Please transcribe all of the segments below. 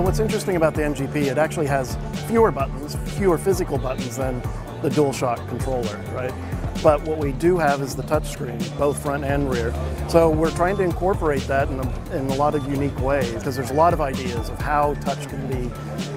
what's interesting about the MGP, it actually has fewer buttons, fewer physical buttons than the DualShock controller, right? But what we do have is the touchscreen, both front and rear. So we're trying to incorporate that in a lot of unique ways, because there's a lot of ideas of how touch can be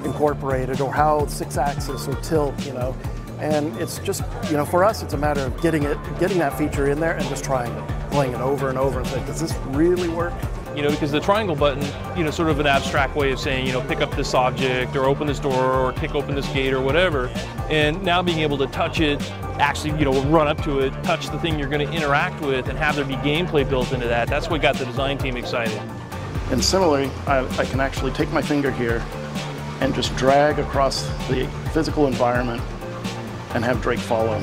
incorporated, or how 6-axis or tilt, you know. And it's just, you know, for us, it's a matter of getting that feature in there and just trying it, playing it over and over and saying, does this really work? You know, because the triangle button, you know, sort of an abstract way of saying, you know, pick up this object or open this door or kick open this gate or whatever. And now being able to touch it, actually, you know, run up to it, touch the thing you're going to interact with, and have there be gameplay built into that. That's what got the design team excited. And similarly, I can actually take my finger here and just drag across the physical environment and have Drake follow.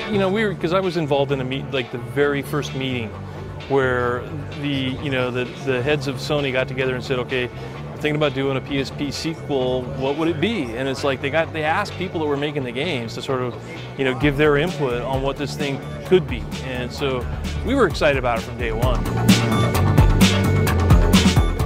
You know, because I was involved in like the very first meeting where the heads of Sony got together and said, okay, we're thinking about doing a PSP sequel, what would it be? And it's like they asked people that were making the games to sort of, you know, give their input on what this thing could be. And so we were excited about it from day one.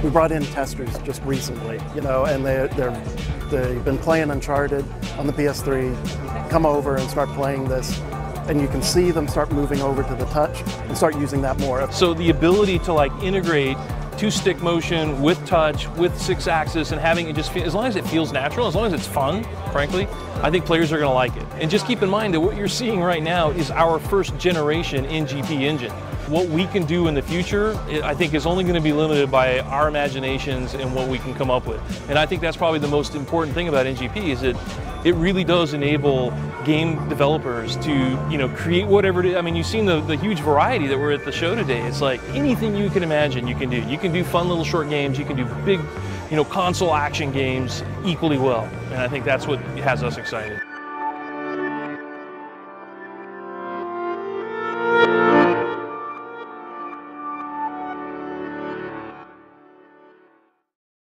We brought in testers just recently, you know, and they've been playing Uncharted on the PS3, come over and start playing this, and you can see them start moving over to the touch and start using that more. So the ability to like integrate 2-stick motion with touch, with 6-axis, and having it just feel, as long as it feels natural, as long as it's fun, frankly, I think players are going to like it. And just keep in mind that what you're seeing right now is our first generation NGP engine. What we can do in the future, I think, is only going to be limited by our imaginations and what we can come up with. And I think that's probably the most important thing about NGP, is that it really does enable game developers to, you know, create whatever it is. I mean, you've seen the huge variety that were at the show today. It's like anything you can imagine you can do. You can do fun little short games, you can do big, you know, console action games equally well. And I think that's what has us excited.